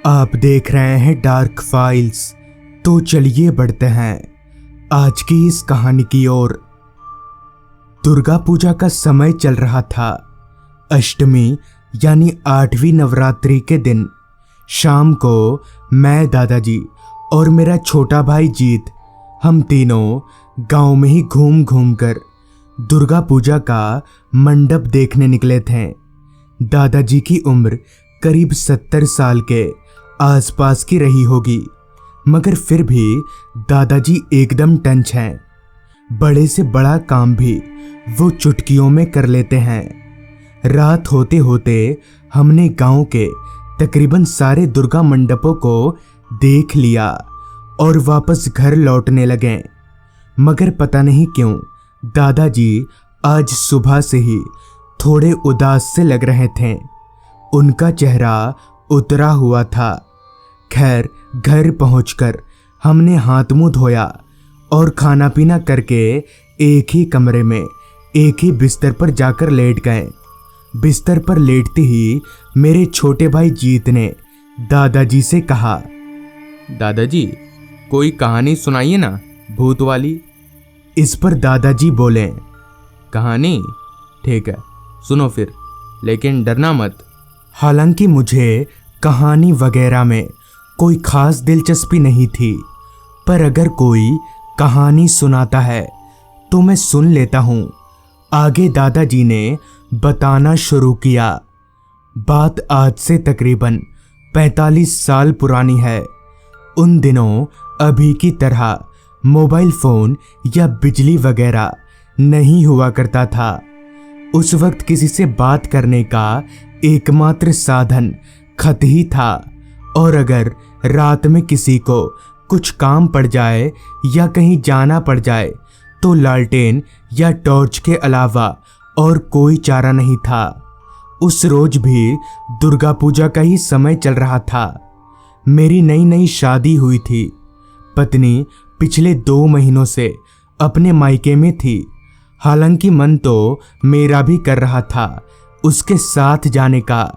आप देख रहे हैं डार्क फाइल्स। तो चलिए बढ़ते हैं आज की इस कहानी की ओर। दुर्गा पूजा का समय चल रहा था। अष्टमी यानी 8वीं नवरात्रि के दिन शाम को मैं, दादाजी और मेरा छोटा भाई जीत, हम तीनों गांव में ही घूम घूम कर दुर्गा पूजा का मंडप देखने निकले थे। दादाजी की उम्र करीब 70 साल के आसपास की रही होगी, मगर फिर भी दादाजी एकदम टंच हैं। बड़े से बड़ा काम भी वो चुटकियों में कर लेते हैं। रात होते होते हमने गांव के तकरीबन सारे दुर्गा मंडपों को देख लिया और वापस घर लौटने लगे। मगर पता नहीं क्यों दादाजी आज सुबह से ही थोड़े उदास से लग रहे थे। उनका चेहरा उतरा हुआ था। खैर, घर पहुंचकर हमने हाथ मुंह धोया और खाना पीना करके एक ही कमरे में एक ही बिस्तर पर जाकर लेट गए। बिस्तर पर लेटते ही मेरे छोटे भाई जीत ने दादाजी से कहा, दादाजी कोई कहानी सुनाइए ना, भूत वाली। इस पर दादाजी बोले, कहानी? ठीक है, सुनो फिर, लेकिन डरना मत। हालांकि मुझे कहानी वगैरह में कोई खास दिलचस्पी नहीं थी, पर अगर कोई कहानी सुनाता है तो मैं सुन लेता हूँ। आगे दादाजी ने बताना शुरू किया। बात आज से तकरीबन 45 साल पुरानी है। उन दिनों अभी की तरह मोबाइल फ़ोन या बिजली वगैरह नहीं हुआ करता था। उस वक्त किसी से बात करने का एकमात्र साधन खत ही था, और अगर रात में किसी को कुछ काम पड़ जाए या कहीं जाना पड़ जाए तो लालटेन या टॉर्च के अलावा और कोई चारा नहीं था। उस रोज भी दुर्गा पूजा का ही समय चल रहा था। मेरी नई नई शादी हुई थी। पत्नी पिछले 2 महीनों से अपने मायके में थी। हालांकि मन तो मेरा भी कर रहा था उसके साथ जाने का,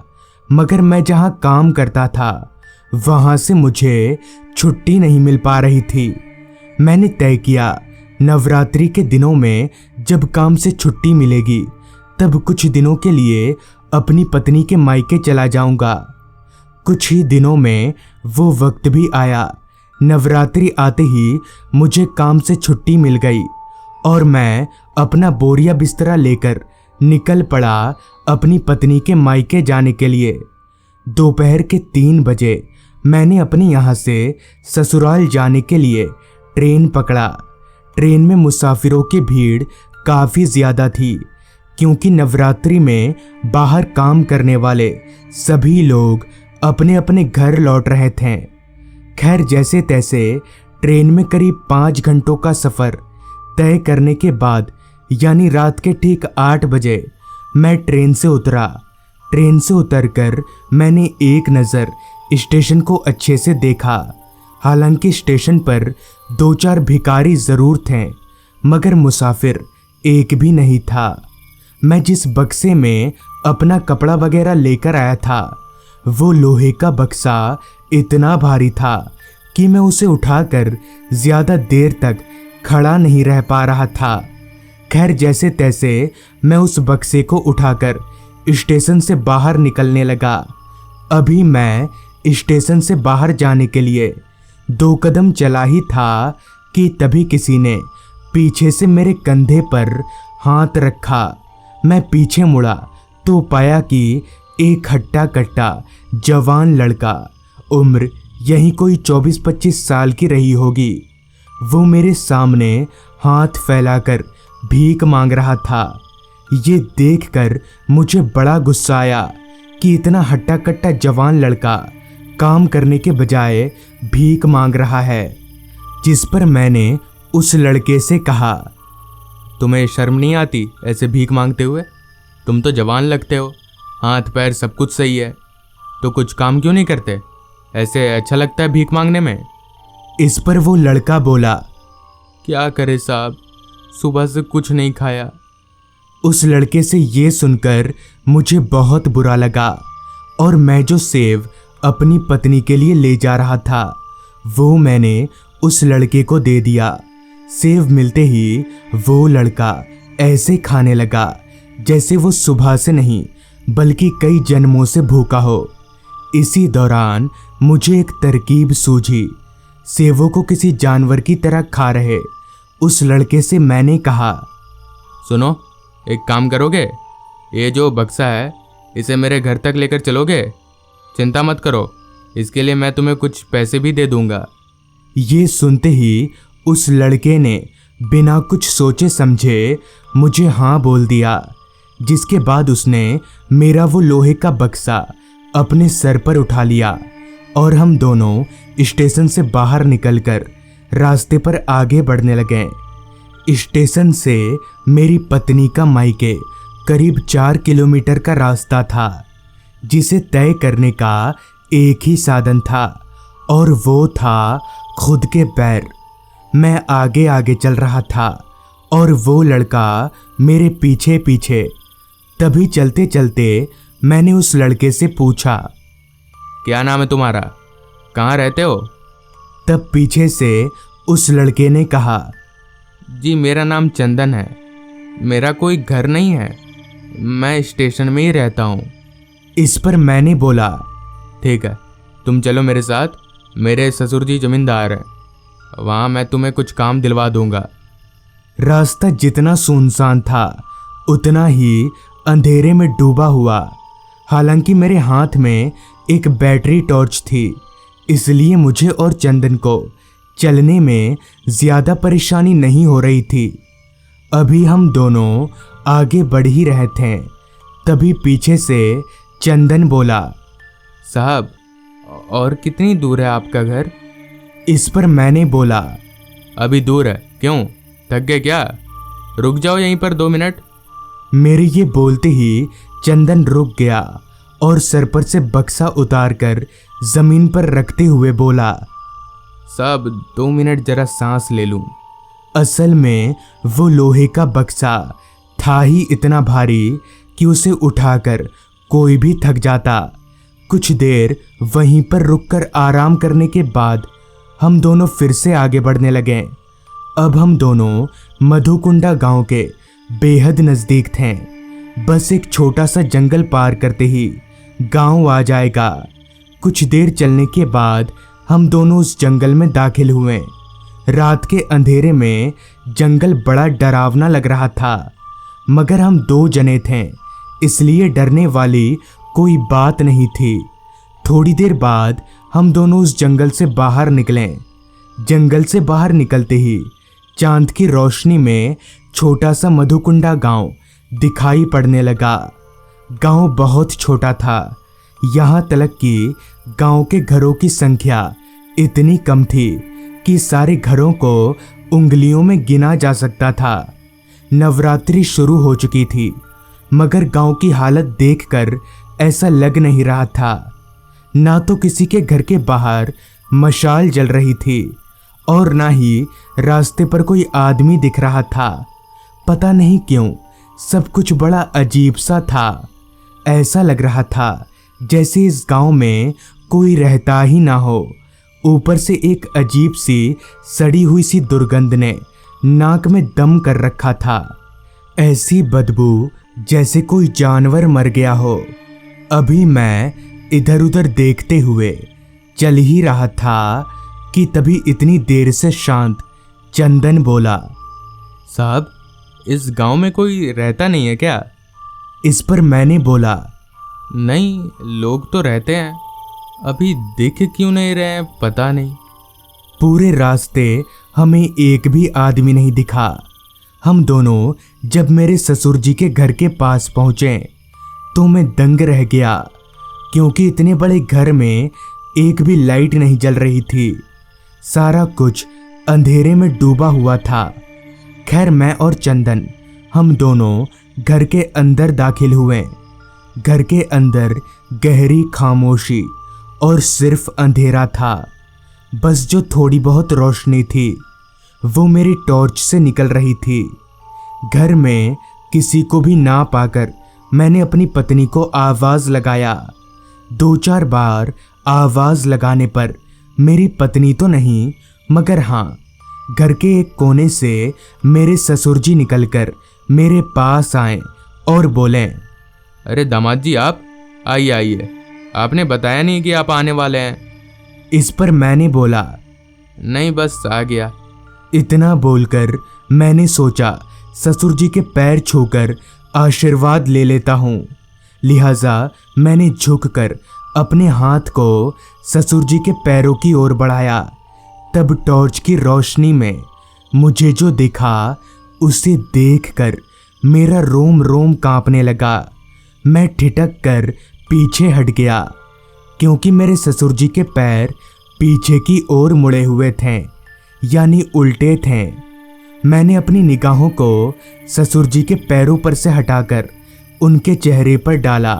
मगर मैं जहां काम करता था वहां से मुझे छुट्टी नहीं मिल पा रही थी। मैंने तय किया नवरात्रि के दिनों में जब काम से छुट्टी मिलेगी तब कुछ दिनों के लिए अपनी पत्नी के मायके चला जाऊंगा। कुछ ही दिनों में वो वक्त भी आया। नवरात्रि आते ही मुझे काम से छुट्टी मिल गई और मैं अपना बोरिया बिस्तरा लेकर निकल पड़ा अपनी पत्नी के मायके जाने के लिए। दोपहर के 3 बजे मैंने अपने यहाँ से ससुराल जाने के लिए ट्रेन पकड़ा। ट्रेन में मुसाफिरों की भीड़ काफ़ी ज़्यादा थी, क्योंकि नवरात्रि में बाहर काम करने वाले सभी लोग अपने अपने घर लौट रहे थे। खैर, जैसे तैसे ट्रेन में करीब 5 घंटों का सफ़र तय करने के बाद, यानी रात के ठीक 8 बजे मैं ट्रेन से उतरा। ट्रेन से उतरकर मैंने एक नज़र स्टेशन को अच्छे से देखा। हालांकि स्टेशन पर 2-4 भिखारी ज़रूर थे, मगर मुसाफिर एक भी नहीं था। मैं जिस बक्से में अपना कपड़ा वगैरह लेकर आया था वो लोहे का बक्सा इतना भारी था कि मैं उसे उठाकर ज़्यादा देर तक खड़ा नहीं रह पा रहा था। खैर, जैसे तैसे मैं उस बक्से को उठाकर स्टेशन से बाहर निकलने लगा। अभी मैं स्टेशन से बाहर जाने के लिए 2 कदम चला ही था कि तभी किसी ने पीछे से मेरे कंधे पर हाथ रखा। मैं पीछे मुड़ा तो पाया कि एक हट्टा कट्टा जवान लड़का, उम्र यही कोई 24-25 साल की रही होगी, वो मेरे सामने हाथ फैलाकर भीख मांग रहा था। ये देखकर मुझे बड़ा गुस्सा आया कि इतना हट्टा कट्टा जवान लड़का काम करने के बजाय भीख मांग रहा है। जिस पर मैंने उस लड़के से कहा, तुम्हें शर्म नहीं आती ऐसे भीख मांगते हुए? तुम तो जवान लगते हो, हाथ पैर सब कुछ सही है, तो कुछ काम क्यों नहीं करते? ऐसे अच्छा लगता है भीख मांगने में? इस पर वो लड़का बोला, क्या करे साहब, सुबह से कुछ नहीं खाया। उस लड़के से ये सुनकर मुझे बहुत बुरा लगा और मैं जो सेव अपनी पत्नी के लिए ले जा रहा था, वो मैंने उस लड़के को दे दिया। सेव मिलते ही वो लड़का ऐसे खाने लगा जैसे वो सुबह से नहीं बल्कि कई जन्मों से भूखा हो। इसी दौरान मुझे एक तरकीब सूझी। सेवों को किसी जानवर की तरह खा रहे उस लड़के से मैंने कहा, सुनो, एक काम करोगे, ये जो बक्सा है इसे मेरे घर तक लेकर चलोगे? चिंता मत करो, इसके लिए मैं तुम्हें कुछ पैसे भी दे दूंगा। ये सुनते ही उस लड़के ने बिना कुछ सोचे समझे मुझे हाँ बोल दिया, जिसके बाद उसने मेरा वो लोहे का बक्सा अपने सर पर उठा लिया और हम दोनों स्टेशन से बाहर निकलकर रास्ते पर आगे बढ़ने लगे। स्टेशन से मेरी पत्नी का मायके करीब 4 किलोमीटर का रास्ता था, जिसे तय करने का एक ही साधन था और वो था खुद के पैर। मैं आगे आगे चल रहा था और वो लड़का मेरे पीछे पीछे। तभी चलते चलते मैंने उस लड़के से पूछा, क्या नाम है तुम्हारा? कहाँ रहते हो? तब पीछे से उस लड़के ने कहा, जी मेरा नाम चंदन है, मेरा कोई घर नहीं है, मैं स्टेशन में ही रहता हूँ। इस पर मैंने बोला, ठीक है, तुम चलो मेरे साथ, मेरे ससुर जी जमींदार हैं, वहाँ मैं तुम्हें कुछ काम दिलवा दूंगा। रास्ता जितना सुनसान था उतना ही अंधेरे में डूबा हुआ। हालांकि मेरे हाथ में एक बैटरी टॉर्च थी, इसलिए मुझे और चंदन को चलने में ज़्यादा परेशानी नहीं हो रही थी। अभी हम दोनों आगे बढ़ ही रहे थे, तभी पीछे से चंदन बोला, साहब, और कितनी दूर है आपका घर? इस पर मैंने बोला, अभी दूर है, क्यों, थक गए क्या? रुक जाओ यहीं पर 2 मिनट। मेरे ये बोलते ही चंदन रुक गया और सर पर से बक्सा उतारकर जमीन पर रखते हुए बोला, साहब 2 मिनट जरा सांस ले लूं। असल में वो लोहे का बक्सा था ही इतना भारी कि उसे उठाकर कोई भी थक जाता। कुछ देर वहीं पर रुककर आराम करने के बाद हम दोनों फिर से आगे बढ़ने लगे। अब हम दोनों मधुकुंडा गांव के बेहद नज़दीक थे। बस एक छोटा सा जंगल पार करते ही गांव आ जाएगा। कुछ देर चलने के बाद हम दोनों उस जंगल में दाखिल हुए। रात के अंधेरे में जंगल बड़ा डरावना लग रहा था, मगर हम 2 जने थे, इसलिए डरने वाली कोई बात नहीं थी। थोड़ी देर बाद हम दोनों उस जंगल से बाहर निकले। जंगल से बाहर निकलते ही चांद की रोशनी में छोटा सा मधुकुंडा गांव दिखाई पड़ने लगा। गांव बहुत छोटा था, यहाँ तक कि गांव के घरों की संख्या इतनी कम थी कि सारे घरों को उंगलियों में गिना जा सकता था। नवरात्रि शुरू हो चुकी थी, मगर गांव की हालत देखकर ऐसा लग नहीं रहा था। ना तो किसी के घर के बाहर मशाल जल रही थी और ना ही रास्ते पर कोई आदमी दिख रहा था। पता नहीं क्यों सब कुछ बड़ा अजीब सा था। ऐसा लग रहा था जैसे इस गांव में कोई रहता ही ना हो। ऊपर से एक अजीब सी सड़ी हुई सी दुर्गंध ने नाक में दम कर रखा था। ऐसी बदबू जैसे कोई जानवर मर गया हो। अभी मैं इधर उधर देखते हुए चल ही रहा था कि तभी इतनी देर से शांत चंदन बोला, साहब इस गांव में कोई रहता नहीं है क्या? इस पर मैंने बोला, नहीं, लोग तो रहते हैं, अभी दिख क्यों नहीं रहे हैं पता नहीं। पूरे रास्ते हमें एक भी आदमी नहीं दिखा। हम दोनों जब मेरे ससुर जी के घर के पास पहुंचे तो मैं दंग रह गया, क्योंकि इतने बड़े घर में एक भी लाइट नहीं जल रही थी। सारा कुछ अंधेरे में डूबा हुआ था। खैर मैं और चंदन हम दोनों घर के अंदर दाखिल हुए। घर के अंदर गहरी खामोशी और सिर्फ अंधेरा था। बस जो थोड़ी बहुत रोशनी थी वो मेरी टॉर्च से निकल रही थी। घर में किसी को भी ना पाकर मैंने अपनी पत्नी को आवाज़ लगाया। 2-4 बार आवाज लगाने पर मेरी पत्नी तो नहीं मगर हाँ, घर के एक कोने से मेरे ससुर जी निकलकर मेरे पास आए और बोले, अरे दामाद जी, आप आइए आइए, आपने बताया नहीं कि आप आने वाले हैं। इस पर मैंने बोला, नहीं बस आ गया। इतना बोलकर मैंने सोचा ससुर जी के पैर छूकर आशीर्वाद ले लेता हूँ। लिहाजा मैंने झुककर अपने हाथ को ससुर जी के पैरों की ओर बढ़ाया। तब टॉर्च की रोशनी में मुझे जो दिखा उसे देखकर मेरा रोम रोम कांपने लगा। मैं ठिठक कर पीछे हट गया क्योंकि मेरे ससुर जी के पैर पीछे की ओर मुड़े हुए थे, यानी उल्टे थे। मैंने अपनी निगाहों को ससुर जी के पैरों पर से हटाकर उनके चेहरे पर डाला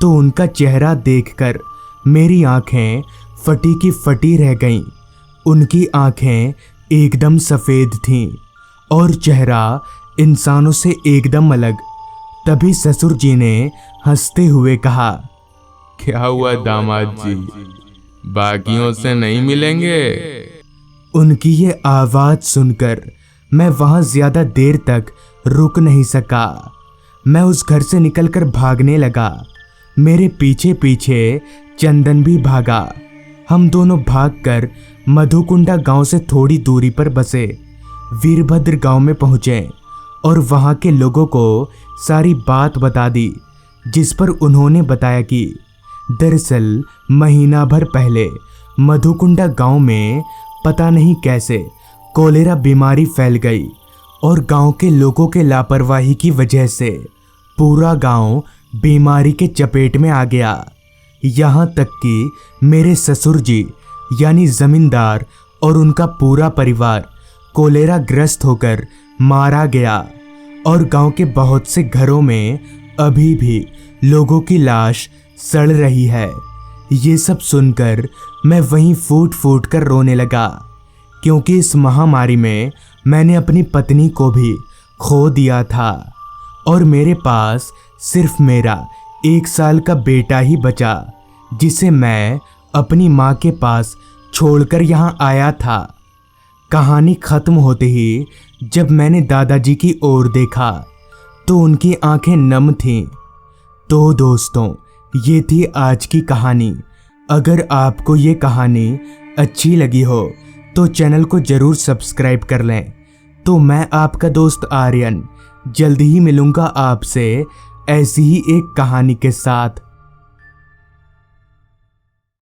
तो उनका चेहरा देखकर मेरी आंखें फटी की फटी रह गईं। उनकी आंखें एकदम सफ़ेद थीं और चेहरा इंसानों से एकदम अलग। तभी ससुर जी ने हंसते हुए कहा, क्या हुआ दामाद जी, बाकियों से नहीं मिलेंगे? उनकी ये आवाज़ सुनकर मैं वहाँ ज़्यादा देर तक रुक नहीं सका। मैं उस घर से निकलकर भागने लगा। मेरे पीछे पीछे चंदन भी भागा। हम दोनों भागकर मधुकुंडा गांव से थोड़ी दूरी पर बसे वीरभद्र गांव में पहुँचे और वहाँ के लोगों को सारी बात बता दी, जिस पर उन्होंने बताया कि दरअसल महीना भर पहले मधुकुंडा गांव में पता नहीं कैसे कोलेरा बीमारी फैल गई और गांव के लोगों के लापरवाही की वजह से पूरा गांव बीमारी के चपेट में आ गया। यहाँ तक कि मेरे ससुर जी यानी जमींदार और उनका पूरा परिवार कोलेरा ग्रस्त होकर मारा गया और गांव के बहुत से घरों में अभी भी लोगों की लाश सड़ रही है। ये सब सुनकर मैं वहीं फूट फूट कर रोने लगा क्योंकि इस महामारी में मैंने अपनी पत्नी को भी खो दिया था और मेरे पास सिर्फ मेरा 1 साल का बेटा ही बचा, जिसे मैं अपनी माँ के पास छोड़कर यहाँ आया था। कहानी खत्म होते ही जब मैंने दादाजी की ओर देखा तो उनकी आंखें नम थीं। तो दोस्तों, ये थी आज की कहानी। अगर आपको ये कहानी अच्छी लगी हो तो चैनल को ज़रूर सब्सक्राइब कर लें। तो मैं आपका दोस्त आर्यन जल्द ही मिलूँगा आपसे ऐसी ही एक कहानी के साथ।